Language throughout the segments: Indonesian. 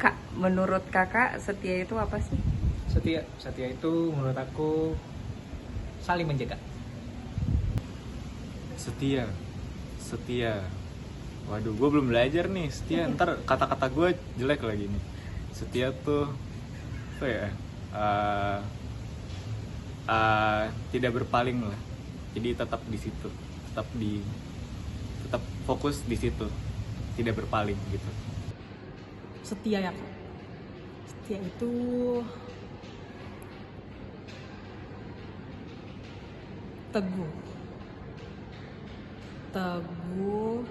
Kak, menurut kakak setia itu apa sih? Setia itu menurut aku saling menjaga. Setia, setia. Waduh, gue belum belajar nih setia. Ntar kata-kata gue jelek lagi nih. Setia tuh apa ya? eh, Tidak berpaling lah. Jadi tetap di situ, tetap fokus di situ, tidak berpaling gitu. Setia ya kak. Setia itu teguh, teguh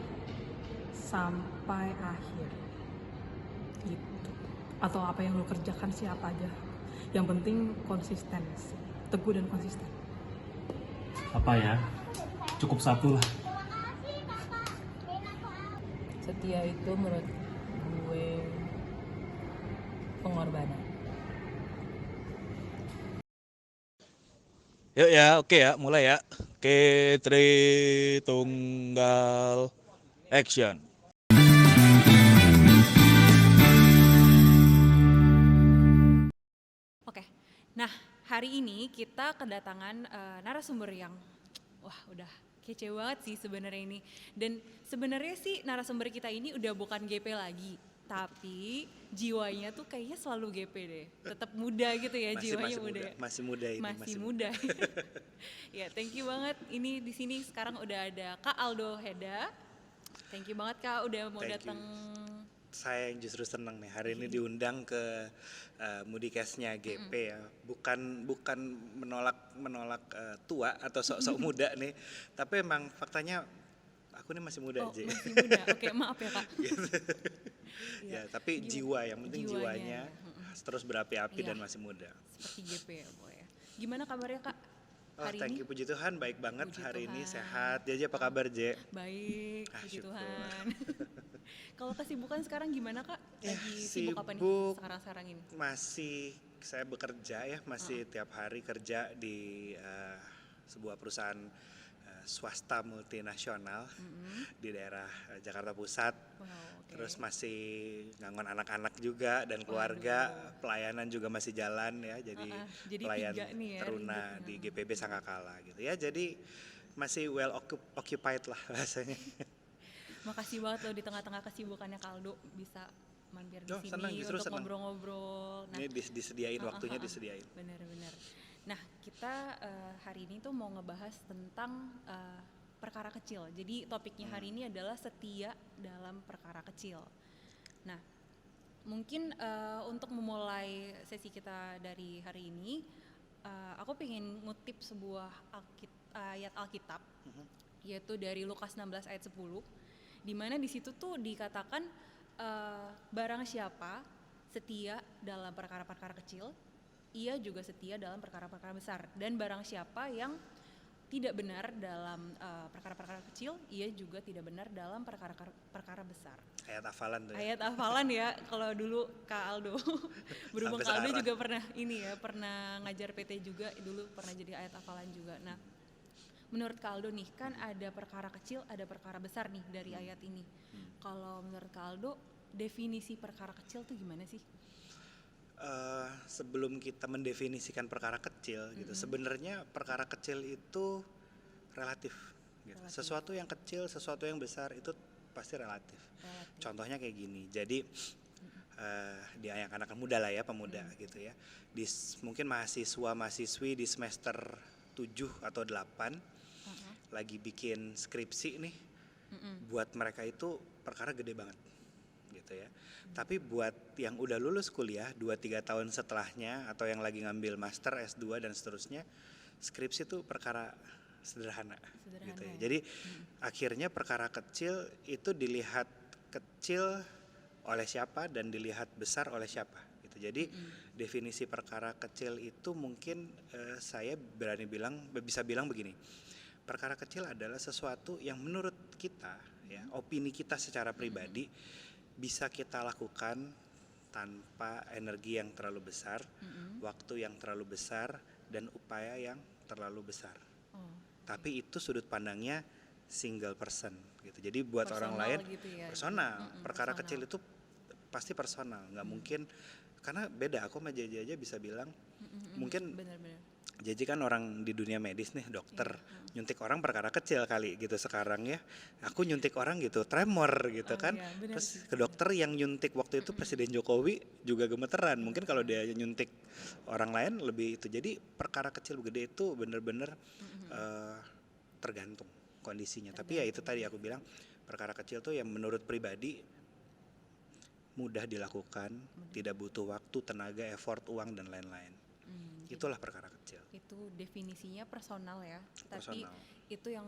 sampai akhir gitu. Atau apa yang lo kerjakan siapa aja, yang penting konsisten, teguh dan konsisten. Apa ya, cukup satu lah. Setia itu menurut gue pengorbanan. Yuk ya, oke ya, mulai ya. Oke, 3, tunggal, action. Oke, nah hari ini kita kedatangan narasumber yang wah udah kece banget sih sebenarnya ini. Dan sebenarnya sih narasumber kita ini udah bukan GP lagi, tapi jiwanya tuh kayaknya selalu GP deh. Tetap muda gitu ya, jiwanya muda. Masih muda ini. Masih muda. Ya, thank you banget. Ini di sini sekarang udah ada Kak Aldo Heda. Thank you banget Kak udah mau datang. Saya yang justru senang nih hari ini diundang ke Mudikesnya GP ya. Bukan menolak tua atau sok-sok muda nih, tapi emang faktanya aku nih masih muda aja. Masih muda. Oke, maaf ya Kak. Gitu. Ya, tapi jiwa yang penting jiwanya terus berapi-api Iya. dan masih muda. Seperti GP ya pokoknya. Gimana kabarnya Kak? Hari Thank ini? you, puji Tuhan, baik banget Puji hari ini, Tuhan. sehat. Jeje apa kabar, Je? Baik, puji syukur. Tuhan. Kalau kesibukan sekarang gimana Kak? Lagi sibuk apa nih sibuk. sekarang ini? Masih saya bekerja ya, masih tiap hari kerja di sebuah perusahaan swasta multinasional di daerah Jakarta Pusat. Wow, oke. Terus masih nganggon anak-anak juga dan keluarga, pelayanan juga masih jalan ya, jadi jadi pelayan 3 nih ya, teruna ribet. di GPB Sangkakala gitu ya. Jadi masih well occupied lah bahasanya. Makasih banget loh di tengah-tengah kesibukannya Kaldo bisa mampir di Oh, sini senang, justru untuk senang. ngobrol-ngobrol. Nah, Ini disediain waktunya disediain. benar-benar. Nah, kita hari ini tuh mau ngebahas tentang perkara kecil. Jadi topiknya hari ini adalah setia dalam perkara kecil. Nah, mungkin untuk memulai sesi kita dari hari ini, aku pengen ngutip sebuah ayat Alkitab, yaitu dari Lukas 16 ayat 10, di mana di situ tuh dikatakan barang siapa setia dalam perkara-perkara kecil, ia juga setia dalam perkara-perkara besar. Dan barang siapa yang tidak benar dalam perkara-perkara kecil, ia juga tidak benar dalam perkara besar. Ayat hafalan tuh ya. Ayat hafalan ya, kalau dulu Kak Aldo. Berhubung Sampai Kak Aldo sekarang. juga pernah ngajar PT juga, dulu pernah jadi ayat hafalan juga. Nah, menurut Kak Aldo nih, kan ada perkara kecil, ada perkara besar nih dari ayat ini. Kalau menurut Kak Aldo, definisi perkara kecil tuh gimana sih? Sebelum kita mendefinisikan perkara kecil gitu, sebenarnya perkara kecil itu relatif gitu. Sesuatu yang kecil, sesuatu yang besar itu pasti relatif. Contohnya kayak gini. Jadi di anak-anak muda lah ya, pemuda gitu ya. Mungkin mahasiswi di semester 7 atau 8 lagi bikin skripsi nih. Buat mereka itu perkara gede banget gitu ya. Tapi buat yang udah lulus kuliah 2-3 tahun setelahnya atau yang lagi ngambil master, S2 dan seterusnya, skripsi itu perkara sederhana gitu ya. Jadi akhirnya perkara kecil itu dilihat kecil oleh siapa dan dilihat besar oleh siapa gitu. Jadi definisi perkara kecil itu mungkin saya bisa bilang begini. Perkara kecil adalah sesuatu yang menurut kita ya, opini kita secara pribadi bisa kita lakukan tanpa energi yang terlalu besar, waktu yang terlalu besar, dan upaya yang terlalu besar. Tapi itu sudut pandangnya single person gitu. Jadi buat Personal orang lain gitu ya. personal, perkara Personal. kecil itu pasti personal, nggak mungkin, karena beda. Aku sama JJ aja bisa bilang, mungkin Benar-benar. JJ kan orang di dunia medis nih, dokter, nyuntik orang perkara kecil kali gitu sekarang ya. Aku nyuntik orang gitu, tremor gitu kan. iya, benar Terus sih. ke dokter yang nyuntik waktu itu Presiden Jokowi juga gemeteran. Mungkin kalau dia nyuntik orang lain lebih itu. Jadi perkara kecil gede itu bener-bener tergantung kondisinya. Tapi ya itu tadi aku bilang, perkara kecil tuh yang menurut pribadi mudah dilakukan, tidak butuh waktu, tenaga, effort, uang dan lain-lain. Itulah perkara kecil. Itu definisinya personal ya. Tapi Personal. itu yang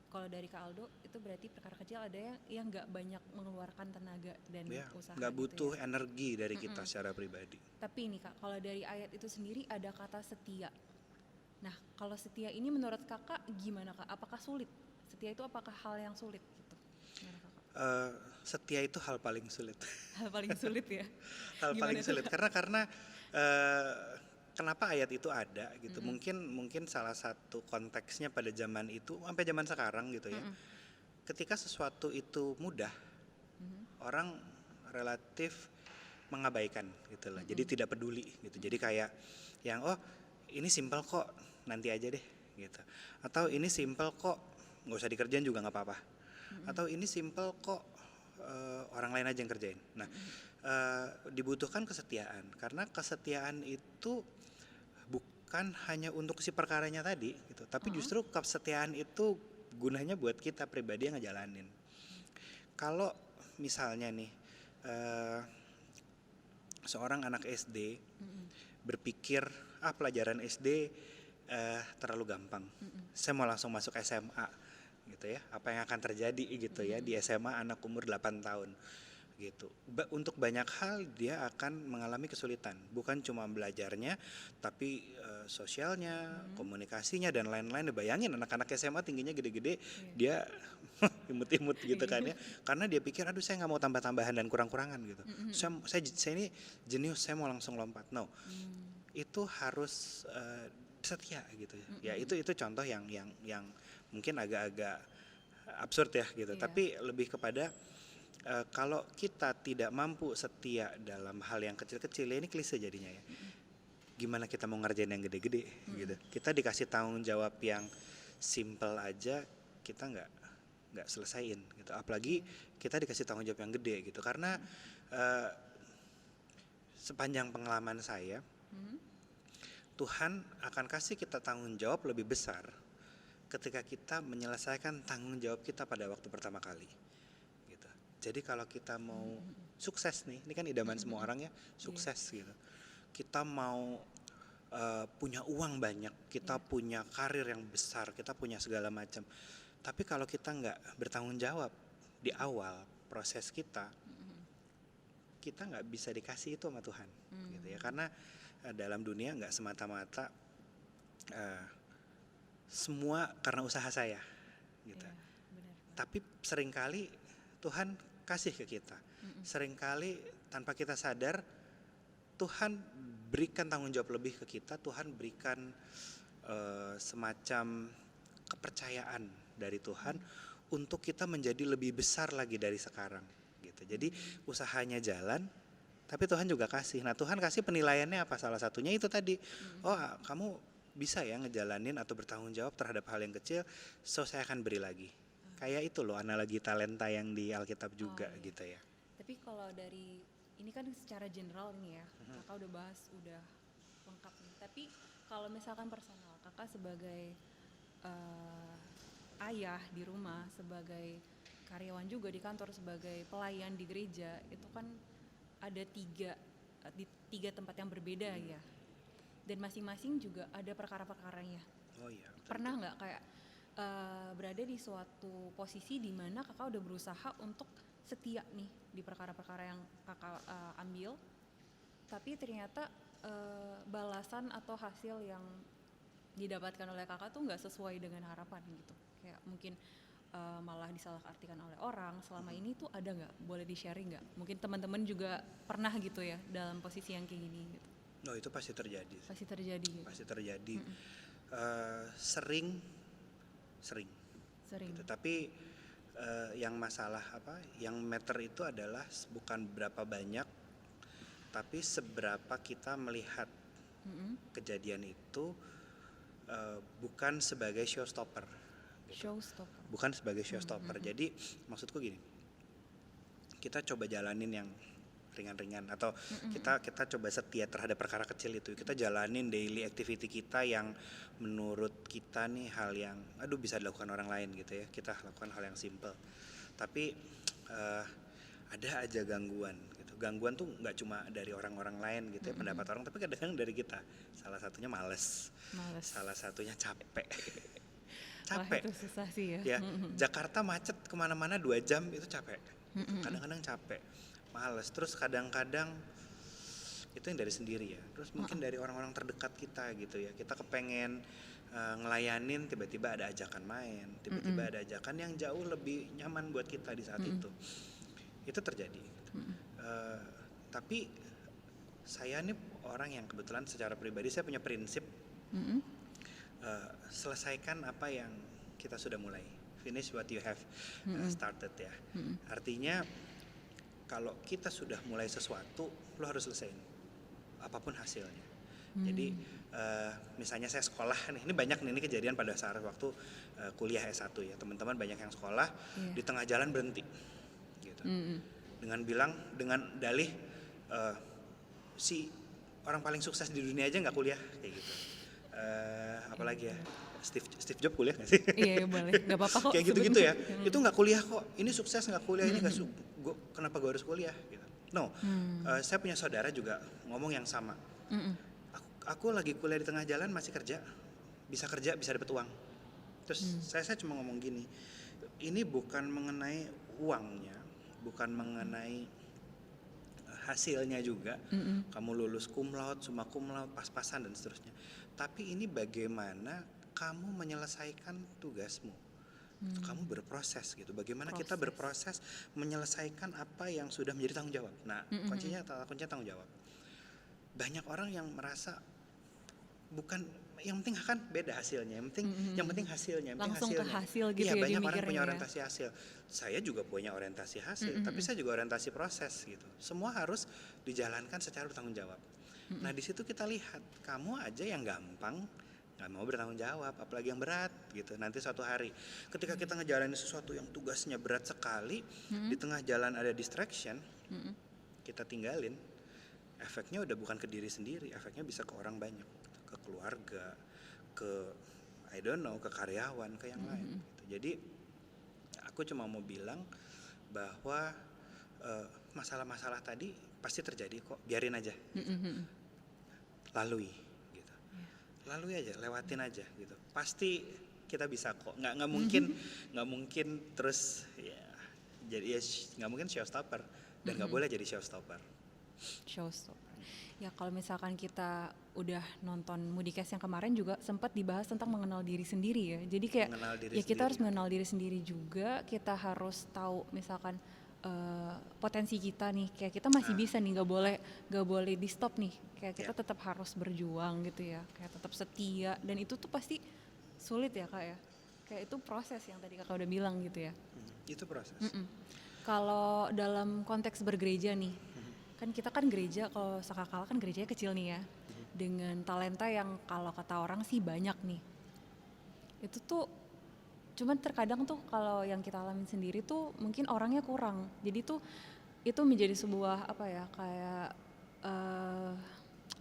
kalau dari Kak Aldo itu berarti perkara kecil ada yang nggak banyak mengeluarkan tenaga dan Ya, usaha. nggak gitu butuh ya. energi dari kita secara pribadi. Tapi ini Kak, kalau dari ayat itu sendiri ada kata setia. Nah, kalau setia ini menurut Kakak gimana Kak? Apakah sulit? Setia itu apakah hal yang sulit gitu? Gimana Kakak? Setia itu hal paling sulit. Hal paling sulit ya? Hal Gimana paling tuh, sulit Kak? karena kenapa ayat itu ada gitu. Mungkin salah satu konteksnya pada zaman itu sampai zaman sekarang gitu ya. Ketika sesuatu itu mudah, orang relatif mengabaikan gitu lah. Jadi tidak peduli gitu. Jadi kayak yang ini simple kok, nanti aja deh gitu. Atau ini simple kok, nggak usah dikerjain juga nggak apa-apa. Atau ini simple kok, orang lain aja yang kerjain. Nah, dibutuhkan kesetiaan, karena kesetiaan itu bukan hanya untuk si perkaranya tadi gitu, tapi justru kesetiaan itu gunanya buat kita pribadi yang ngejalanin. Kalau misalnya nih seorang anak SD berpikir pelajaran SD terlalu gampang, saya mau langsung masuk SMA gitu ya, apa yang akan terjadi gitu ya di SMA anak umur 8 tahun gitu. Untuk banyak hal dia akan mengalami kesulitan, bukan cuma belajarnya tapi sosialnya, komunikasinya dan lain-lain. Bayangin anak-anak SMA tingginya gede-gede, dia imut-imut gitu kan ya, karena dia pikir aduh saya nggak mau tambah-tambahan dan kurang-kurangan gitu. Saya ini jenius, saya mau langsung lompat. No, itu harus setia gitu ya. Itu contoh yang mungkin agak-agak absurd ya gitu. Tapi lebih kepada kalau kita tidak mampu setia dalam hal yang kecil-kecil, ya ini klise jadinya ya. Gimana kita mau ngerjain yang gede-gede gitu. Kita dikasih tanggung jawab yang simple aja kita nggak selesaiin gitu. Apalagi kita dikasih tanggung jawab yang gede gitu. Karena sepanjang pengalaman saya, Tuhan akan kasih kita tanggung jawab lebih besar ketika kita menyelesaikan tanggung jawab kita pada waktu pertama kali gitu. Jadi kalau kita mau sukses nih, ini kan idaman semua orang ya, sukses gitu. Kita mau punya uang banyak, kita punya karir yang besar, kita punya segala macam. Tapi kalau kita nggak bertanggung jawab di awal proses kita nggak bisa dikasih itu sama Tuhan gitu ya. Karena dalam dunia nggak semata-mata semua karena usaha saya gitu. Tapi seringkali Tuhan kasih ke kita. Seringkali tanpa kita sadar Tuhan berikan tanggung jawab lebih ke kita. Tuhan berikan semacam kepercayaan dari Tuhan untuk kita menjadi lebih besar lagi dari sekarang gitu. Jadi usahanya jalan, tapi Tuhan juga kasih. Nah, Tuhan kasih penilaiannya apa? Salah satunya itu tadi. Kamu bisa ya ngejalanin atau bertanggung jawab terhadap hal yang kecil, so saya akan beri lagi. Kayak itu loh analogi talenta yang di Alkitab juga gitu ya. Tapi kalau dari ini kan secara general nih ya, Kakak udah bahas udah lengkap nih. Tapi kalau misalkan personal, Kakak sebagai ayah di rumah, sebagai karyawan juga di kantor, sebagai pelayan di gereja, itu kan ada tiga tempat yang berbeda ya. Dan masing-masing juga ada perkara-perkaranya. Oh iya. Pernah nggak kayak berada di suatu posisi di mana Kakak udah berusaha untuk setia nih di perkara-perkara yang Kakak ambil, tapi ternyata balasan atau hasil yang didapatkan oleh Kakak tuh nggak sesuai dengan harapan gitu. Kayak mungkin malah disalahartikan oleh orang. Selama ini tuh ada nggak? Boleh di-sharing nggak? Mungkin teman-teman juga pernah gitu ya dalam posisi yang kayak gini gitu. No, itu pasti terjadi. Pasti terjadi gitu. Pasti terjadi. Sering. Sering. Gitu. Tapi yang masalah apa? Yang matter itu adalah bukan berapa banyak, tapi seberapa kita melihat kejadian itu bukan sebagai showstopper. Showstopper. Bukan sebagai showstopper. Jadi maksudku gini, kita coba jalanin yang ringan-ringan atau kita coba setia terhadap perkara kecil itu. Kita jalanin daily activity kita yang menurut kita nih hal yang bisa dilakukan orang lain gitu ya. Kita lakukan hal yang simple. Tapi ada aja gangguan gitu. Gangguan tuh nggak cuma dari orang-orang lain gitu ya, pendapat orang, tapi kadang-kadang dari kita. Salah satunya males. Salah satunya capek. Capek. Wah, itu susah sih ya. Ya, Jakarta macet kemana-mana 2 jam itu capek. Kadang-kadang capek, males. Terus kadang-kadang itu yang dari sendiri ya. Terus mungkin dari orang-orang terdekat kita gitu ya. Kita kepengen ngelayanin, tiba-tiba ada ajakan main, tiba-tiba ada ajakan yang jauh lebih nyaman buat kita di saat itu. Itu terjadi. Tapi saya nih orang yang kebetulan secara pribadi saya punya prinsip selesaikan apa yang kita sudah mulai. Finish what you have started ya. Artinya kalau kita sudah mulai sesuatu, lo harus selesaiin apapun hasilnya. Jadi misalnya saya sekolah nih, ini banyak nih, ini kejadian pada saat waktu kuliah S1 ya, teman-teman banyak yang sekolah di tengah jalan berhenti gitu. Dengan dalih si orang paling sukses di dunia aja nggak kuliah kayak gitu. Apalagi ya, Steve Jobs kuliah nggak sih? Iya boleh, nggak apa-apa kok. Kayak gitu-gitu ya. Itu nggak kuliah kok. Ini sukses nggak kuliah, ini nggak kenapa gue harus kuliah? Gitu. No, saya punya saudara juga ngomong yang sama. Aku lagi kuliah di tengah jalan masih kerja bisa dapat uang. Terus saya cuma ngomong gini, ini bukan mengenai uangnya, bukan mengenai hasilnya juga. Kamu lulus cum laude, summa cum laude, pas-pasan dan seterusnya. Tapi ini bagaimana kamu menyelesaikan tugasmu. Kamu berproses gitu. Bagaimana kita berproses menyelesaikan apa yang sudah menjadi tanggung jawab. Nah, kuncinya tanggung jawab. Banyak orang yang merasa bukan yang penting kan beda hasilnya. Yang penting hasilnya, langsung ke hasil gitu ya. Iya, ya, banyak orang punya ya. orientasi hasil. Saya juga punya orientasi hasil, tapi saya juga orientasi proses gitu. Semua harus dijalankan secara bertanggung jawab. Nah, di situ kita lihat, kamu aja yang gampang nggak mau bertanggung jawab, apalagi yang berat gitu. Nanti suatu hari ketika kita ngejalanin sesuatu yang tugasnya berat sekali, di tengah jalan ada distraction, kita tinggalin, efeknya udah bukan ke diri sendiri, efeknya bisa ke orang banyak, ke keluarga, ke ke karyawan, ke yang lain gitu. Jadi aku cuma mau bilang bahwa masalah-masalah tadi pasti terjadi kok, biarin aja gitu. Lalui gitu. Lalui aja, lewatin aja gitu. Pasti kita bisa kok. Nggak mungkin terus ya jadi ya nggak mungkin showstopper dan nggak boleh jadi showstopper. Ya kalau misalkan kita udah nonton Mudikast yang kemarin juga sempat dibahas tentang mengenal diri sendiri ya. Jadi kayak kita harus mengenal diri sendiri juga. Kita harus tahu misalkan potensi kita nih, kayak kita masih bisa nih, nggak boleh di stop nih, kayak kita tetap harus berjuang gitu ya, kayak tetap setia, dan itu tuh pasti sulit ya kak ya, kayak itu proses yang tadi kakak udah bilang gitu ya. Itu proses. Kalau dalam konteks bergereja nih, kan kita kan gereja, kalau Sakakala kan gerejanya kecil nih ya, dengan talenta yang kalau kata orang sih banyak nih, itu tuh cuman terkadang tuh kalau yang kita alamin sendiri tuh mungkin orangnya kurang, jadi tuh itu menjadi sebuah apa ya, kayak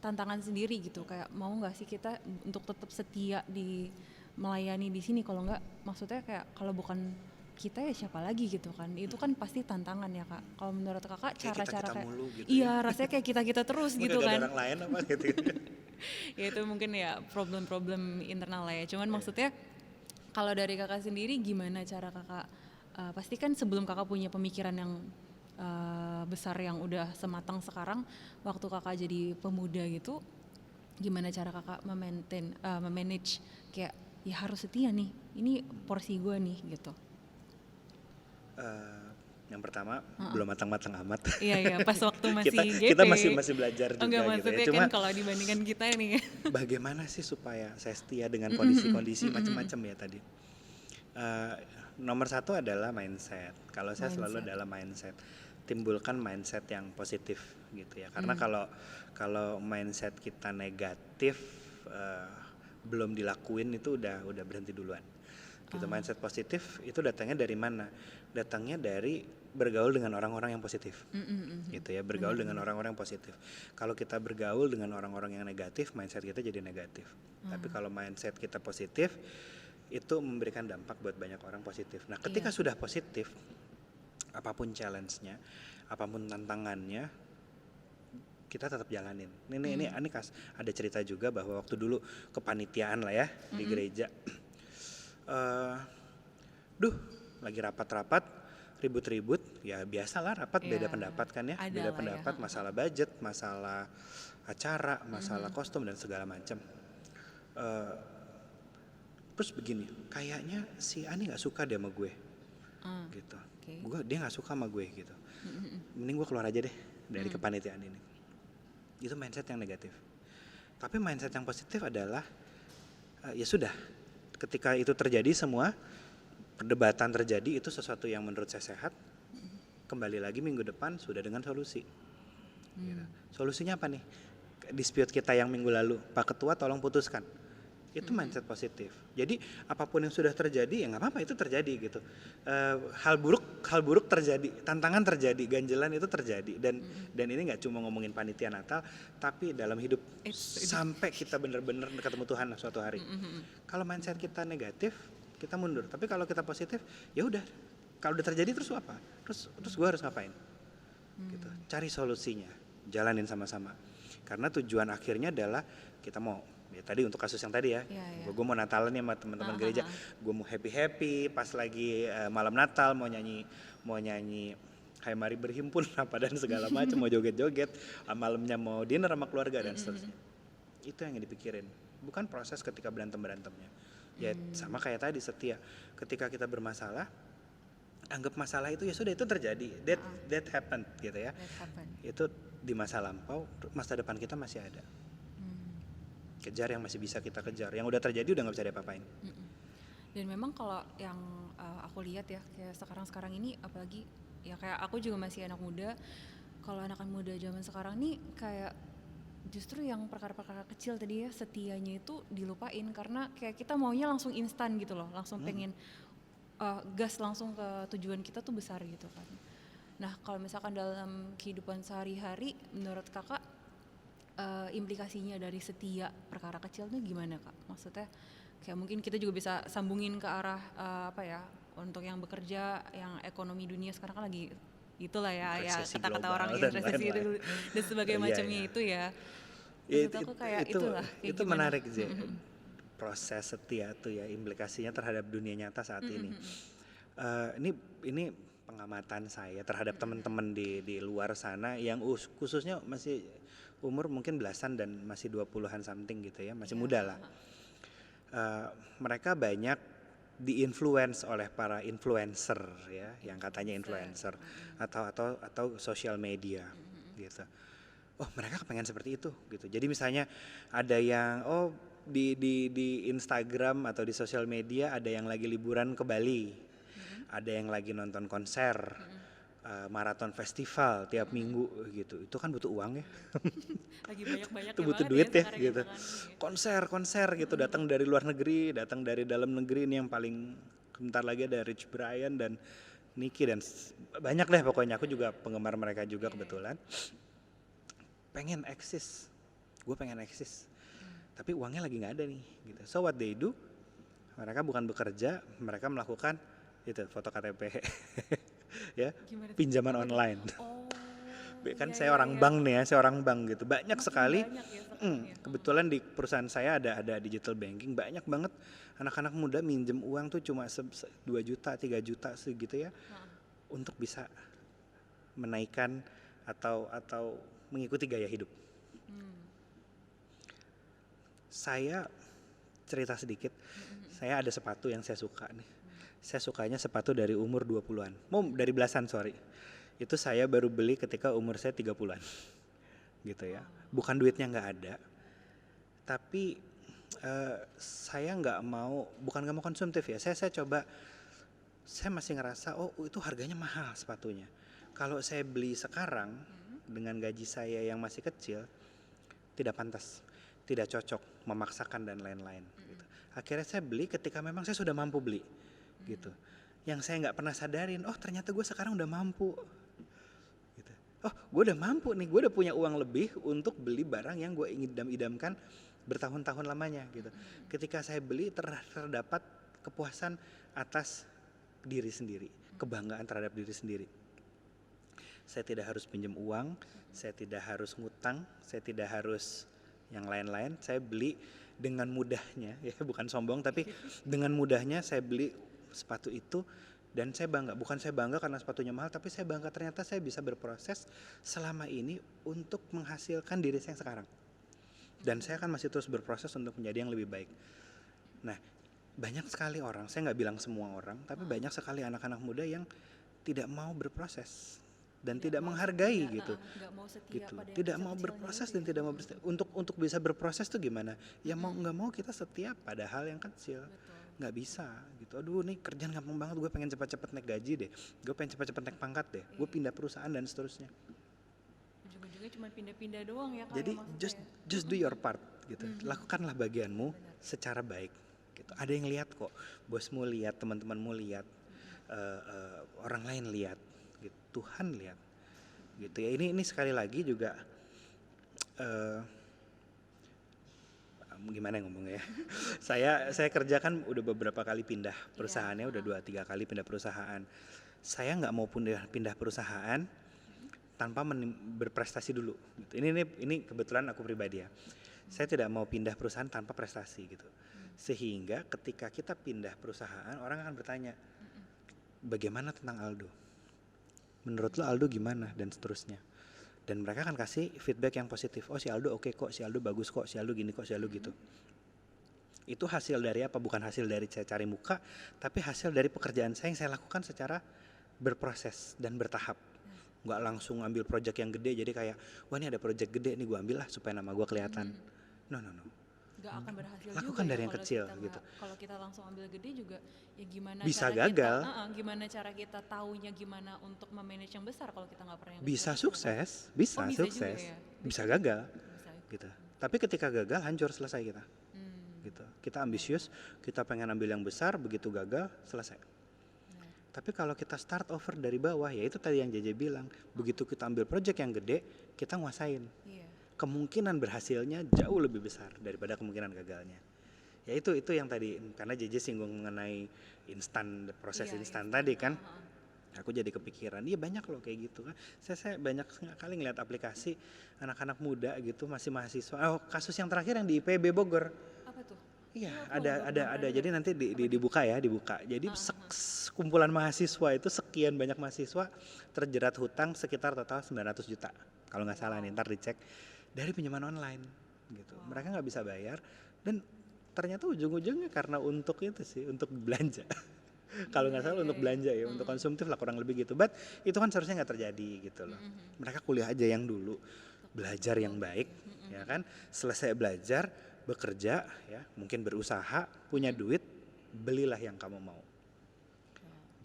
tantangan sendiri gitu, kayak mau nggak sih kita untuk tetap setia di melayani di sini, kalau nggak maksudnya kayak kalau bukan kita ya siapa lagi gitu kan, itu kan pasti tantangan ya kak. Kalau menurut kakak cara-cara kayak gitu iya ya. Rasanya kayak kita terus gitu kan. Ada orang lain apa gitu. Ya itu mungkin ya problem-problem internal lah ya, cuman maksudnya kalau dari kakak sendiri gimana cara kakak, pasti kan sebelum kakak punya pemikiran yang besar yang udah sematang sekarang, waktu kakak jadi pemuda gitu, gimana cara kakak memanage kayak ya harus setia nih, ini porsi gue nih gitu. Yang pertama belum matang-matang amat. Iya pas waktu masih kita masih belajar juga. Enggak, gitu maksudnya ya. Cuma kan kalau dibandingkan kita nih. Bagaimana sih supaya saya setia dengan kondisi-kondisi macam-macam ya tadi. nomor satu adalah mindset. Kalau saya selalu Mindset. adalah mindset. Timbulkan mindset yang positif gitu ya. Karena kalau mindset kita negatif, belum dilakuin itu udah berhenti duluan. Gitu. Mindset positif itu datangnya dari mana? Datangnya dari bergaul dengan orang-orang yang positif. Gitu ya, bergaul dengan orang-orang yang positif. Kalau kita bergaul dengan orang-orang yang negatif, mindset kita jadi negatif. Tapi kalau mindset kita positif, itu memberikan dampak buat banyak orang positif. Nah, ketika sudah positif, apapun challenge-nya, apapun tantangannya, kita tetap jalanin. Ini ada cerita juga bahwa waktu dulu kepanitiaan lah ya di gereja. Lagi rapat-rapat, ribut-ribut, ya biasalah rapat beda pendapat kan ya, beda pendapat, masalah budget, masalah acara, masalah kostum dan segala macam. Terus begini, kayaknya si Ani nggak suka deh sama gue, gitu. Dia nggak suka sama gue gitu. Mending gue keluar aja deh dari kepanitiaan ini. Itu mindset yang negatif. Tapi mindset yang positif adalah ya sudah, ketika itu terjadi semua perdebatan terjadi, itu sesuatu yang menurut saya sehat. Kembali lagi minggu depan sudah dengan solusi. Gitu. Solusinya apa nih? Dispute kita yang minggu lalu, Pak Ketua tolong putuskan. Itu mindset positif. Jadi apapun yang sudah terjadi ya nggak apa-apa, itu terjadi gitu. Hal buruk terjadi, tantangan terjadi, ganjelan itu terjadi, dan ini nggak cuma ngomongin panitia Natal, tapi dalam hidup sampai kita benar-benar ketemu Tuhan suatu hari. Kalau mindset kita negatif, kita mundur. Tapi kalau kita positif, ya udah. Kalau udah terjadi terus apa? Terus gue harus ngapain? Gitu. Cari solusinya, jalanin sama-sama. Karena tujuan akhirnya adalah kita mau, ya tadi untuk kasus yang tadi ya, gue mau Natalan ya sama teman-teman gereja, gue mau happy pas lagi malam Natal mau nyanyi Hai Mari Berhimpun apa dan segala macam, mau joget-joget, malamnya mau dinner sama keluarga dan seterusnya. Itu yang dipikirin, bukan proses ketika berantemnya. Ya sama kayak tadi, setia. Ketika kita bermasalah, anggap masalah itu ya sudah, itu terjadi, that happened gitu ya. Itu di masa lampau, masa depan kita masih ada. Kejar yang masih bisa kita kejar, yang udah terjadi udah nggak bisa diapa-apain. Dan memang kalau yang aku lihat ya, kayak sekarang ini, apalagi ya kayak aku juga masih anak muda, kalau anak muda zaman sekarang nih kayak justru yang perkara-perkara kecil tadi ya, setianya itu dilupain, karena kayak kita maunya langsung instan gitu loh, langsung pengen gas langsung ke tujuan kita tuh besar gitu kan. Nah kalau misalkan dalam kehidupan sehari-hari, menurut kakak implikasinya dari setia perkara kecil itu gimana kak? Maksudnya kayak mungkin kita juga bisa sambungin ke arah untuk yang bekerja, yang ekonomi dunia sekarang kan lagi itulah ya kata-kata orang resesi dan sebagainya macamnya itu ya. Maksud aku kayak itu menarik sih. Proses setia tuh ya, implikasinya terhadap dunia nyata saat ini. Ini pengamatan saya terhadap teman-teman di luar sana yang khususnya masih umur mungkin belasan dan masih 20-an something gitu ya, masih muda lah. Mereka banyak di-influence oleh para influencer ya, yang katanya influencer atau social media gitu. Oh, mereka kepengen seperti itu gitu. Jadi misalnya ada yang di Instagram atau di sosial media ada yang lagi liburan ke Bali. Ada yang lagi nonton konser, maraton festival tiap minggu gitu. Itu kan butuh uang ya. Lagi banyak-banyak itu butuh duit ya gitu. Konser gitu, datang dari luar negeri, datang dari dalam negeri. Ini yang paling bentar lagi ada Rich Brian dan Nicky dan banyak deh pokoknya. Aku juga penggemar mereka juga kebetulan. Pengen eksis. Gue pengen eksis. Tapi uangnya lagi nggak ada nih gitu. So what they do? Mereka bukan bekerja, mereka melakukan itu foto KTP ya, pinjaman online. Kan saya orang bank nih ya, saya orang bank gitu. Banyak sekali. Kebetulan di perusahaan saya ada digital banking, banyak banget anak-anak muda minjem uang tuh cuma 2 juta, 3 juta segitu ya. Untuk bisa menaikkan atau mengikuti gaya hidup. Saya cerita sedikit. Saya ada sepatu yang saya suka nih. Saya sukanya sepatu dari umur 20-an. Dari belasan, sorry. Itu saya baru beli ketika umur saya 30-an. Gitu ya. Bukan duitnya nggak ada. Tapi saya bukan nggak mau konsumtif ya. Saya coba saya masih ngerasa oh itu harganya mahal sepatunya. Kalau saya beli sekarang dengan gaji saya yang masih kecil, tidak pantas, tidak cocok, memaksakan dan lain-lain. Gitu. Akhirnya saya beli ketika memang saya sudah mampu beli, gitu. Yang saya nggak pernah sadarin, oh ternyata gue sekarang udah mampu. Gitu. Oh gue udah mampu nih, gue udah punya uang lebih untuk beli barang yang gue idam-idamkan bertahun-tahun lamanya. Gitu. Ketika saya beli terdapat kepuasan atas diri sendiri, kebanggaan terhadap diri sendiri. Saya tidak harus pinjam uang, saya tidak harus ngutang, saya tidak harus yang lain-lain. Saya beli dengan mudahnya, ya bukan sombong, tapi dengan mudahnya saya beli sepatu itu dan saya bangga. Bukan saya bangga karena sepatunya mahal, tapi saya bangga ternyata saya bisa berproses selama ini untuk menghasilkan diri saya yang sekarang. Dan saya akan masih terus berproses untuk menjadi yang lebih baik. Nah, banyak sekali orang, saya nggak bilang semua orang, tapi banyak sekali anak-anak muda yang tidak mau berproses dan tidak menghargai gitu. Tidak mau berproses dan tidak mau untuk bisa berproses tuh gimana? Ya mau nggak mau kita setia pada hal yang kecil. Nggak bisa gitu. Aduh nih kerjaan gampang banget, gue pengen cepat-cepat naik gaji deh. Gue pengen cepat-cepat naik pangkat deh. Gue pindah perusahaan dan seterusnya. Ujung-ujungnya cuma pindah-pindah doang ya. Jadi just do your part gitu. Lakukanlah bagianmu secara baik. Gitu. Ada yang lihat kok, bosmu lihat, teman-temanmu lihat, orang lain lihat, gitu. Tuhan lihat, gitu ya. Ini sekali lagi juga gimana ngomongnya ya? saya kerjakan udah beberapa kali pindah perusahaannya, udah 2-3 kali pindah perusahaan. Saya nggak mau pindah perusahaan tanpa berprestasi dulu. Gitu. Ini kebetulan aku pribadi ya. Saya tidak mau pindah perusahaan tanpa prestasi gitu. Sehingga ketika kita pindah perusahaan, orang akan bertanya, bagaimana tentang Aldo? Menurut lo Aldo gimana? Dan seterusnya. Dan mereka akan kasih feedback yang positif. Oh si Aldo oke kok, si Aldo bagus kok, si Aldo gini kok, si Aldo gitu. Itu hasil dari apa? Bukan hasil dari saya cari muka, tapi hasil dari pekerjaan saya yang saya lakukan secara berproses dan bertahap. Nggak langsung ambil project yang gede, jadi kayak, wah ini ada project gede nih gue ambil lah supaya nama gue kelihatan. No. Gak akan berhasil lakukan juga dari ya, yang kecil gitu. Kalau kita langsung ambil gede juga ya gimana bisa cara gagal. Gimana cara kita taunya gimana untuk memanage yang besar kalau kita nggak pernah yang bisa besar, sukses, bisa sukses, ya? bisa gagal, gitu. Tapi ketika gagal hancur, selesai kita. Gitu. Kita ambisius, kita pengen ambil yang besar, begitu gagal selesai. Tapi kalau kita start over dari bawah, ya itu tadi yang JJ bilang, begitu kita ambil project yang gede, kita nguasain. Kemungkinan berhasilnya jauh lebih besar daripada kemungkinan gagalnya. Ya itu yang tadi, karena JJ singgung mengenai proses instan tadi kan. Aku jadi kepikiran, iya banyak loh kayak gitu kan. Saya banyak kali ngeliat aplikasi anak-anak muda gitu, masih mahasiswa. Oh, kasus yang terakhir yang di IPB Bogor. Apa tuh? Iya, ada. Jadi nanti dibuka. Jadi kumpulan mahasiswa itu sekian banyak mahasiswa terjerat hutang sekitar total 900 juta. Kalau nggak salah nih, ntar dicek. Dari pinjaman online gitu. Mereka nggak bisa bayar dan ternyata ujung-ujungnya karena untuk itu sih, untuk belanja. Kalau nggak salah untuk belanja ya, untuk konsumtif lah kurang lebih gitu. But itu kan seharusnya nggak terjadi gitu loh. Mereka kuliah aja yang dulu, belajar yang baik, ya kan. Selesai belajar, bekerja, ya, mungkin berusaha, punya duit, belilah yang kamu mau.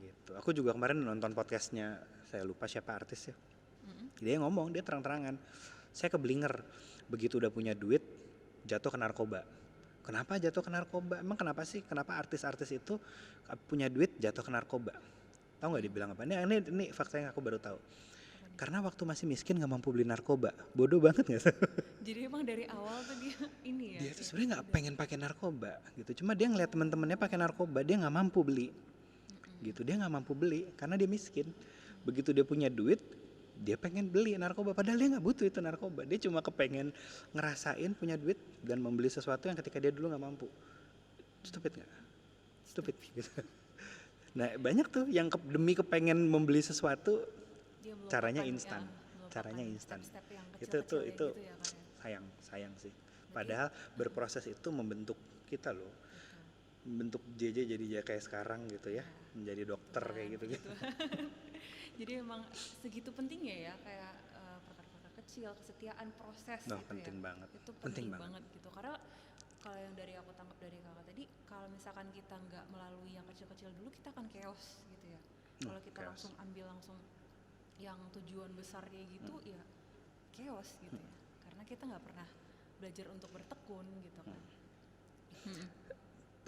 Gitu. Aku juga kemarin nonton podcastnya, saya lupa siapa artis ya. Dia ngomong, dia terang-terangan. Saya keblinger, begitu udah punya duit, jatuh ke narkoba. Kenapa jatuh ke narkoba? Emang kenapa sih? Kenapa artis-artis itu punya duit jatuh ke narkoba? Tahu nggak dibilang apa? Ini fakta yang aku baru tahu. Karena waktu masih miskin nggak mampu beli narkoba. Bodoh banget nggak sih? Jadi emang dari awal tuh dia ini ya? Dia tuh sebenarnya nggak pengen pakai narkoba, gitu. Cuma dia ngeliat teman-temannya pakai narkoba, dia nggak mampu beli, gitu. Dia nggak mampu beli karena dia miskin. Begitu dia punya duit, dia pengen beli narkoba, padahal dia nggak butuh itu narkoba. Dia cuma kepengen ngerasain punya duit dan membeli sesuatu yang ketika dia dulu nggak mampu. Stupid nggak? Stupid gitu. Nah banyak tuh yang demi kepengen membeli sesuatu, caranya instan, Itu gitu ya, sayang sih. Padahal berproses itu membentuk kita loh, membentuk JJ jadi kayak sekarang gitu ya, menjadi dokter kayak gitu. Jadi emang segitu pentingnya ya kayak perkara-perkara kecil, kesetiaan, proses gitu penting ya. banget. Itu penting banget gitu. Karena kalau yang dari aku tangkap dari kakak tadi, kalau misalkan kita nggak melalui yang kecil-kecil dulu, kita akan chaos gitu ya. Kalau kita chaos. langsung ambil langsung yang tujuan besar kayak gitu, ya chaos gitu ya. Karena kita nggak pernah belajar untuk bertekun gitu kan.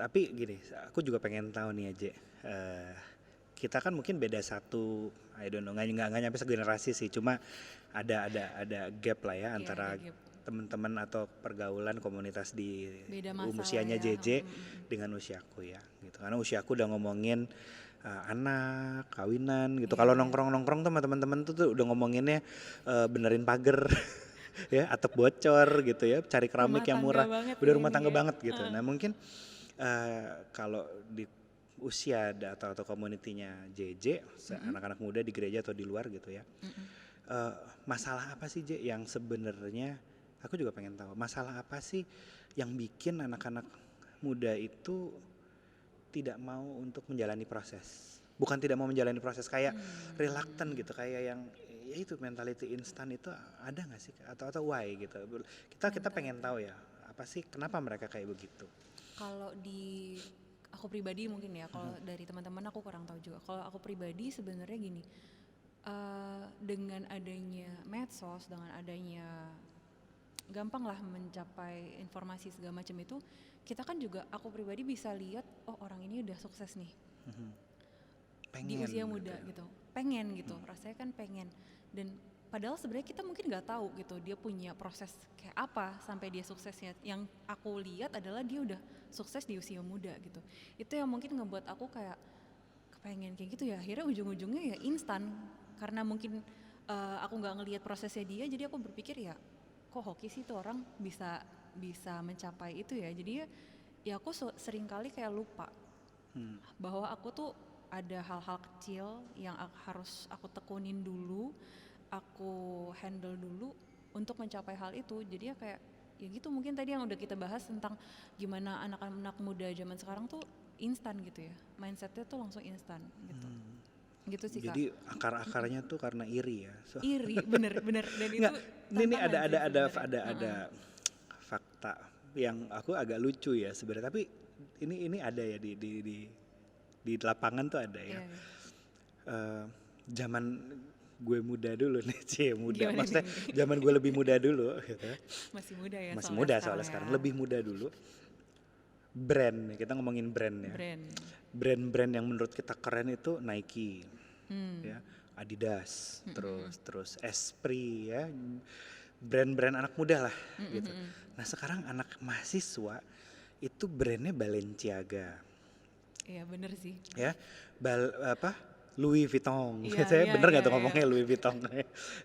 Tapi gini, aku juga pengen tahu nih aja. Kita kan mungkin beda satu, I don't know, nggak nyampe segenerasi sih, cuma ada gap lah ya antara ada gap. teman-teman atau pergaulan komunitas di Beda masa usianya ya. JJ dengan usiaku ya, gitu. Karena usiaku udah ngomongin anak, kawinan gitu. Kalau nongkrong-nongkrong tuh sama teman-teman tuh udah ngomonginnya benerin pagar. Ya, atap bocor gitu ya, cari keramik yang murah, udah rumah tangga banget gitu. Nah mungkin kalau di usia atau komunitinya JJ, anak-anak muda di gereja atau di luar gitu ya, masalah apa sih J yang sebenarnya aku juga pengen tahu, masalah apa sih yang bikin anak-anak muda itu tidak mau untuk menjalani proses, bukan tidak mau menjalani proses, kayak reluctant gitu, kayak yang ya itu mentality instan itu ada nggak sih atau why gitu, kita pengen tahu ya apa sih kenapa mereka kayak begitu. Kalau di aku pribadi mungkin ya, kalau dari teman-teman aku kurang tahu juga. Kalau aku pribadi sebenarnya gini, dengan adanya medsos, dengan adanya gampang lah mencapai informasi segala macam itu, kita kan juga, aku pribadi bisa lihat, oh orang ini udah sukses nih di usia muda gitu, pengen gitu, rasanya kan pengen. Dan padahal sebenarnya kita mungkin nggak tahu gitu dia punya proses kayak apa sampai dia suksesnya. Yang aku lihat adalah dia udah sukses di usia muda gitu. Itu yang mungkin ngebuat aku kayak kepengen kayak gitu ya. Akhirnya ujung-ujungnya ya instan, karena mungkin aku nggak ngelihat prosesnya dia, jadi aku berpikir ya kok hoki sih tuh orang bisa mencapai itu ya. Jadi ya aku sering kali kayak lupa bahwa aku tuh ada hal-hal kecil yang harus aku tekunin dulu, aku handle dulu untuk mencapai hal itu. Jadi ya kayak ya gitu, mungkin tadi yang udah kita bahas tentang gimana anak-anak muda zaman sekarang tuh instan gitu ya, mindsetnya tuh langsung instan gitu. Gitu sih Kak. Jadi akar-akarnya tuh karena iri ya. Iri, bener dan itu ini ada fakta yang aku agak lucu ya sebenarnya, tapi ini ada ya di lapangan tuh ada ya. Zaman gue muda dulu nih, muda. Maksudnya zaman gue lebih muda dulu gitu. Masih muda ya. Masih muda soalnya sekarang. Lebih muda dulu. Brand, kita ngomongin brand ya. Brand yang menurut kita keren itu Nike. Ya, Adidas, terus Esprit ya. Brand-brand anak muda lah gitu. Nah, sekarang anak mahasiswa itu brandnya Balenciaga. Iya bener sih. Ya, Louis Vuitton, gitu ya, bener nggak tuh ngomongnya Louis Vuitton,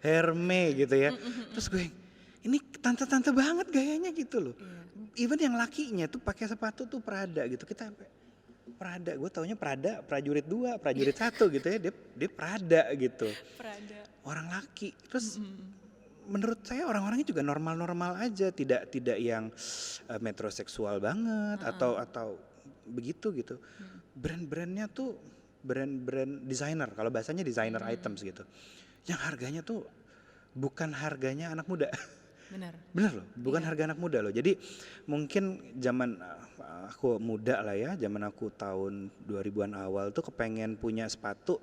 Hermes gitu ya. Terus gue, ini tante-tante banget gayanya gitu loh. Even yang lakinya tuh pakai sepatu tuh Prada gitu. Kita sampai Prada, gue taunya Prada, prajurit 2, prajurit 1 gitu ya. Dia Prada gitu. Prada. Orang laki. Terus menurut saya orang-orangnya juga normal-normal aja, tidak yang metroseksual banget atau begitu gitu. Brand-brandnya tuh brand designer, kalau bahasanya designer items gitu, yang harganya tuh bukan harganya anak muda. Bener loh, bukan harga anak muda loh. Jadi mungkin zaman aku muda lah ya, zaman aku tahun 2000-an awal tuh kepengen punya sepatu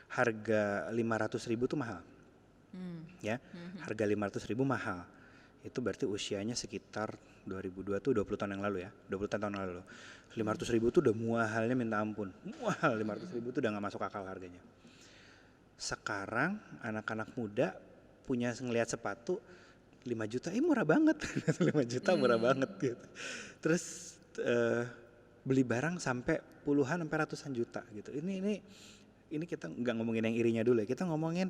harga 500.000 tuh mahal. Ya, harga 500.000 mahal. Itu berarti usianya sekitar 2002 tuh 20 tahun yang lalu ya, 20 tahun yang lalu. 500.000 tuh udah muahalnya minta ampun. Muahal 500.000 tuh udah gak masuk akal harganya. Sekarang anak-anak muda punya ngelihat sepatu 5 juta, murah banget. 5 juta murah banget gitu. Terus beli barang sampai puluhan sampai ratusan juta gitu. Ini kita nggak ngomongin yang irinya dulu ya. Kita ngomongin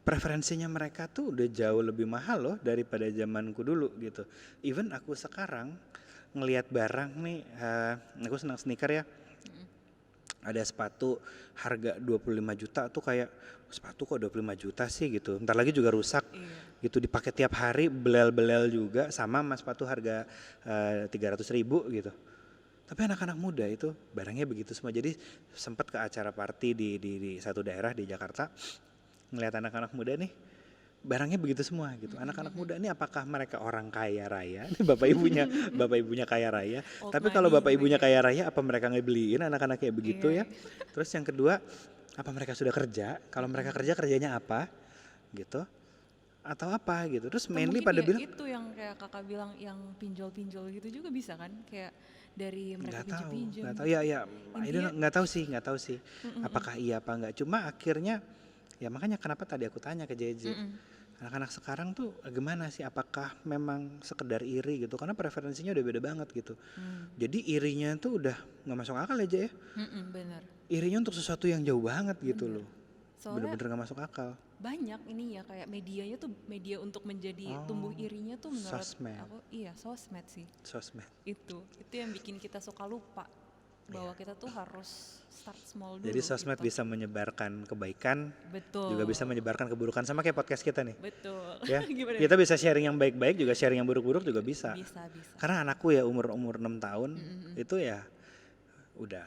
preferensinya mereka tuh udah jauh lebih mahal loh daripada zamanku dulu gitu. Even aku sekarang ngelihat barang nih, aku senang sneaker ya. Ada sepatu harga 25 juta tuh kayak sepatu kok 25 juta sih gitu. Ntar lagi juga rusak gitu, dipakai tiap hari, belel-belel juga, sama sepatu harga 300.000 gitu. Tapi anak-anak muda itu barangnya begitu semua. Jadi sempat ke acara party di satu daerah di Jakarta, ngelihat anak-anak muda nih barangnya begitu semua gitu. Anak-anak muda ini apakah mereka orang kaya raya? Ini bapak ibunya kaya raya. Old Tapi kalau money bapak ibunya mereka. kaya raya, apa mereka ngebeliin anak-anak kayak begitu Iya. ya? Terus yang kedua, apa mereka sudah kerja? Kalau mereka kerja, kerjanya apa? Gitu. Atau apa gitu. Terus Atau mainly mungkin pada ya bilang itu yang kayak kakak bilang yang pinjol-pinjol gitu juga bisa kan, kayak dari mereka nggak tahu, pinjam-pinjam. nggak tahu ya I Intinya- don't know, nggak tahu sih. Apakah iya apa enggak? Cuma akhirnya ya makanya kenapa tadi aku tanya ke JJ. Anak-anak sekarang tuh gimana sih? Apakah memang sekedar iri gitu? Karena preferensinya udah beda banget gitu. Jadi irinya tuh udah nggak masuk akal aja ya. Bener. Irinya untuk sesuatu yang jauh banget gitu loh. Soalnya Bener-bener nggak masuk akal. banyak ini ya kayak medianya tuh media untuk menjadi tumbuh irinya tuh menurut Sosmed. aku sosmed sih. Sosmed. Itu yang bikin kita suka lupa bahwa kita tuh harus start small dulu. Jadi sosmed gitu. bisa menyebarkan kebaikan, Betul. juga bisa menyebarkan keburukan, sama kayak podcast kita nih. Betul. Ya, Gimana? kita bisa sharing yang baik-baik, juga sharing yang buruk-buruk juga bisa. Bisa. Karena anakku ya umur 6 tahun itu ya udah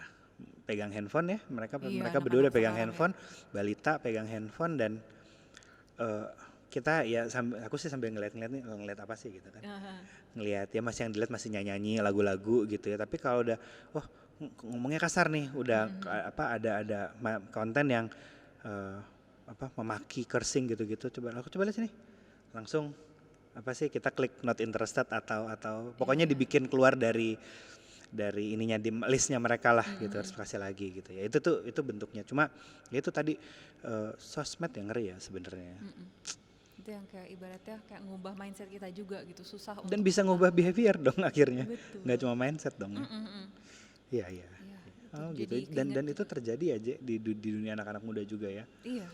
pegang handphone ya, mereka Iya, berdua udah anak-anak pegang sekarang handphone, balita pegang handphone dan kita ya aku sih sambil ngeliat nih, ngeliat apa sih gitu kan. Ngeliat ya masih yang dilihat masih nyanyi lagu-lagu gitu ya, tapi kalau udah ngomongnya kasar nih, udah ada konten yang memaki, cursing gitu-gitu, coba lihat sini. Langsung apa sih kita klik not interested atau pokoknya dibikin keluar dari ininya di listnya mereka lah gitu, harus kasih lagi gitu ya. Itu bentuknya. Cuma ya itu tadi sosmed yang ngeri ya sebenarnya. Itu yang kayak ibaratnya kayak ngubah mindset kita juga gitu, susah Dan untuk bisa ngubah behavior dong akhirnya. Betul. Nggak cuma mindset dong. Iya. Iya, Oh itu gitu. jadi Dan keinget itu terjadi aja di dunia anak-anak muda juga ya. Iya.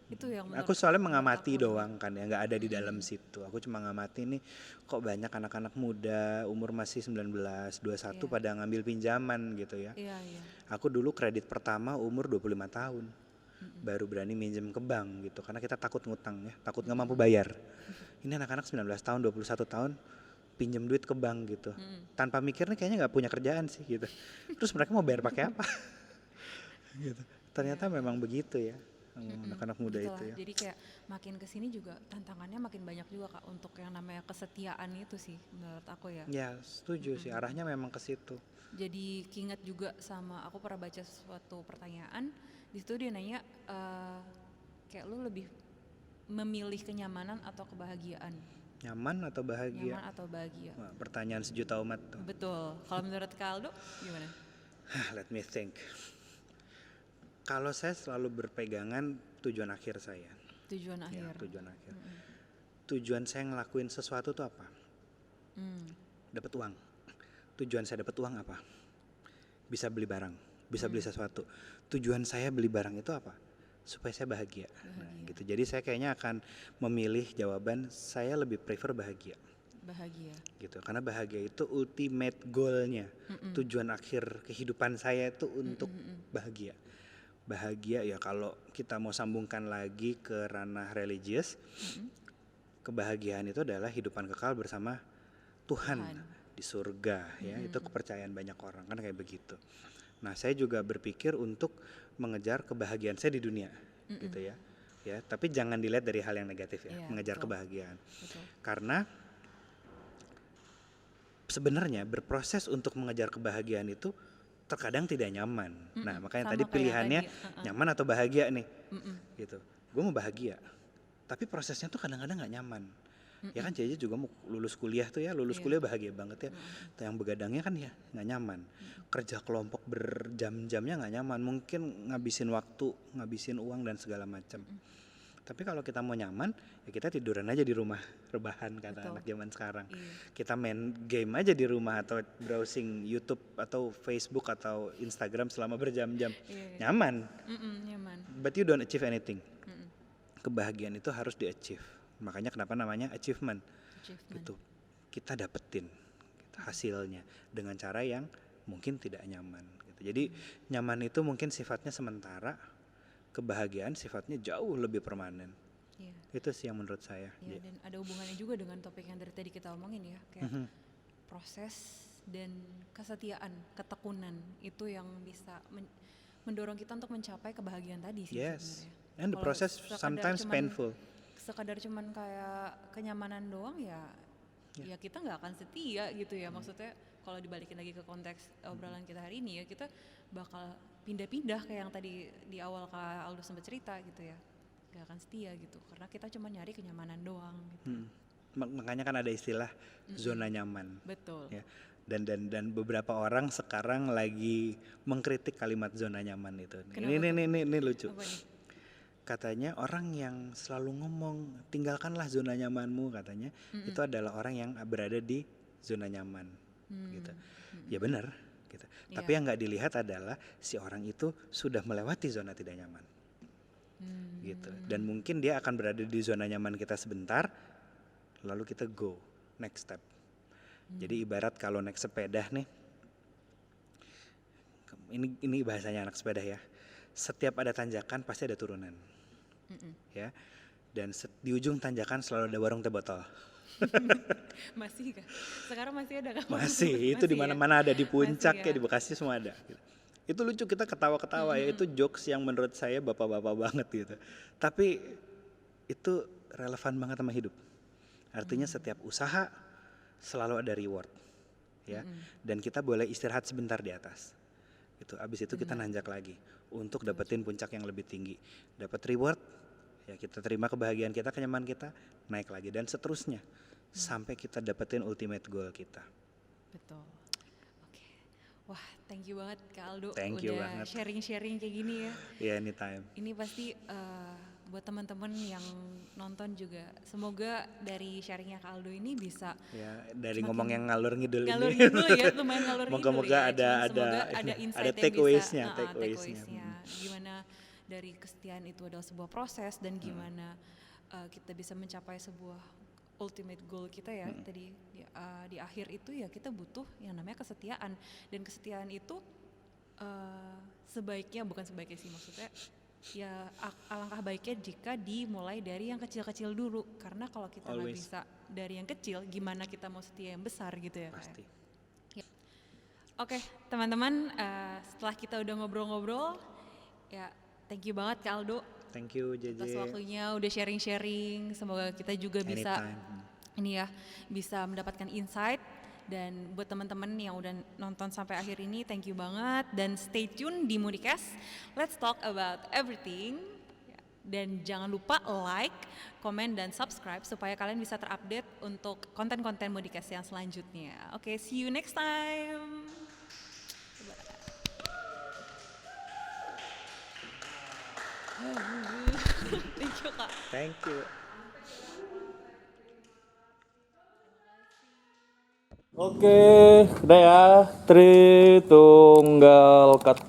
Itu yang Aku soalnya mengamati aku. doang kan ya, nggak ada di dalam situ. Aku cuma ngamati nih kok banyak anak-anak muda umur masih 19, 21 pada ngambil pinjaman gitu ya. Iya. Aku dulu kredit pertama umur 25 tahun. Baru berani minjem ke bank gitu karena kita takut ngutang ya, takut nggak mampu bayar. Ini anak-anak 19 tahun, 21 tahun pinjem duit ke bank gitu. Tanpa mikir nih kayaknya nggak punya kerjaan sih gitu. Terus mereka mau bayar pakai apa? Gitu. Ternyata memang begitu ya. Anak-anak muda Itulah, itu ya. Jadi kayak makin kesini juga tantangannya makin banyak juga Kak untuk yang namanya kesetiaan itu sih menurut aku ya. Ya setuju sih, arahnya memang ke situ. Jadi keinget juga sama aku pernah baca suatu pertanyaan di situ dia nanya kayak lu lebih memilih kenyamanan atau kebahagiaan? Nyaman atau bahagia? Nyaman atau bahagia? Wah, pertanyaan sejuta umat tuh. Betul. Kalau menurut Kaldo gimana? Let me think. Kalau saya selalu berpegangan tujuan akhir saya. Tujuan Ya, akhir. tujuan akhir. Tujuan saya ngelakuin sesuatu tuh apa? Dapat uang. Tujuan saya dapat uang apa? Bisa beli barang, bisa beli sesuatu. Tujuan saya beli barang itu apa? Supaya saya bahagia. Nah, gitu. Jadi saya kayaknya akan memilih jawaban saya lebih prefer bahagia. Bahagia. Gitu. Karena bahagia itu ultimate goalnya. Tujuan akhir kehidupan saya itu untuk bahagia. Bahagia ya kalau kita mau sambungkan lagi ke ranah religius, kebahagiaan itu adalah hidupan kekal bersama Tuhan di surga ya. Itu kepercayaan banyak orang kan kayak begitu. Nah, saya juga berpikir untuk mengejar kebahagiaan saya di dunia gitu ya. Ya, tapi jangan dilihat dari hal yang negatif ya, Iya, mengejar betul. kebahagiaan. Betul. Karena sebenarnya berproses untuk mengejar kebahagiaan itu terkadang tidak nyaman. Nah, makanya Sama tadi kayak pilihannya tadi, nyaman atau bahagia nih. Gitu. Gue mau bahagia. Tapi prosesnya tuh kadang-kadang nggak nyaman. Ya kan Cici juga mau lulus kuliah tuh ya, lulus kuliah bahagia banget ya. Yang begadangnya kan ya nggak nyaman. Kerja kelompok berjam-jamnya nggak nyaman. Mungkin ngabisin waktu, ngabisin uang dan segala macam. Tapi kalau kita mau nyaman, ya kita tiduran aja di rumah, rebahan kata anak zaman sekarang. Kita main game aja di rumah atau browsing YouTube atau Facebook atau Instagram selama berjam-jam. Nyaman. Nyaman. But you don't achieve anything. Kebahagiaan itu harus di-achieve. Makanya kenapa namanya achievement. Gitu. Kita dapetin gitu, hasilnya dengan cara yang mungkin tidak nyaman gitu. Jadi nyaman itu mungkin sifatnya sementara, kebahagiaan sifatnya jauh lebih permanen. Iya. Itu sih yang menurut saya. Ya, dan ada hubungannya juga dengan topik yang dari tadi kita omongin ya, kayak proses dan kesetiaan, ketekunan itu yang bisa mendorong kita untuk mencapai kebahagiaan tadi sih Yes. sebenarnya. And the Kalau process sekadar sometimes cuman painful. sekadar cuman kayak kenyamanan doang ya kita nggak akan setia gitu ya. Maksudnya kalau dibalikin lagi ke konteks obrolan kita hari ini ya, kita bakal pindah-pindah kayak yang tadi di awal Kak Aldo sempat cerita gitu ya, nggak akan setia gitu karena kita cuma nyari kenyamanan doang gitu. Makanya kan ada istilah zona nyaman. Betul. Ya. Dan beberapa orang sekarang lagi mengkritik kalimat zona nyaman itu. Ini lucu. Apa nih? Katanya orang yang selalu ngomong tinggalkanlah zona nyamanmu, katanya itu adalah orang yang berada di zona nyaman gitu. Ya benar gitu. Tapi yang nggak dilihat adalah si orang itu sudah melewati zona tidak nyaman gitu. Dan mungkin dia akan berada di zona nyaman kita sebentar, lalu kita go next step. Jadi ibarat kalau naik sepeda nih, ini bahasanya anak sepeda ya, setiap ada tanjakan pasti ada turunan. Ya, dan di ujung tanjakan selalu ada warung teh botol. Masih kah? Sekarang masih ada kan? Masih, itu di mana-mana ada, di puncak ya, di Bekasi semua ada. Itu lucu, kita ketawa-ketawa ya, itu jokes yang menurut saya bapak-bapak banget gitu. Tapi itu relevan banget sama hidup. Artinya setiap usaha selalu ada reward, ya. Dan kita boleh istirahat sebentar di atas. Itu abis itu kita nanjak lagi untuk dapetin puncak yang lebih tinggi, dapat reward, ya kita terima kebahagiaan kita, kenyamanan kita, naik lagi dan seterusnya sampai kita dapetin ultimate goal kita. Betul. Oke. Wah, thank you banget Kak Aldo udah sharing-sharing kayak gini ya. Ya, anytime. Ini pasti buat teman-teman yang nonton juga, semoga dari sharingnya Kak Aldo ini bisa ya, dari ngomong yang ngalur ngidul ini ya, lumayan ngalur ngidul. Moga-moga ya. ada insight take yang take aways-nya. Gimana dari kesetiaan itu adalah sebuah proses dan gimana kita bisa mencapai sebuah ultimate goal kita ya. Tadi di akhir itu ya kita butuh yang namanya kesetiaan, dan kesetiaan itu bukan sebaiknya sih, maksudnya ya alangkah baiknya jika dimulai dari yang kecil-kecil dulu, karena kalau kita nggak bisa dari yang kecil, gimana kita mau setia yang besar gitu ya. Pasti. Ya. Oke, teman-teman, setelah kita udah ngobrol-ngobrol, ya thank you banget Kak Aldo. Thank you JJ. Atas waktunya udah sharing-sharing, semoga kita juga bisa bisa mendapatkan insight. Dan buat teman-teman yang udah nonton sampai akhir ini, thank you banget. Dan stay tune di Mudicast. Let's talk about everything. Dan jangan lupa like, komen, dan subscribe supaya kalian bisa terupdate untuk konten-konten Mudicast yang selanjutnya. Oke, see you next time. Thank you Kak. Thank you. Oke, udah ya. Tritunggal cut.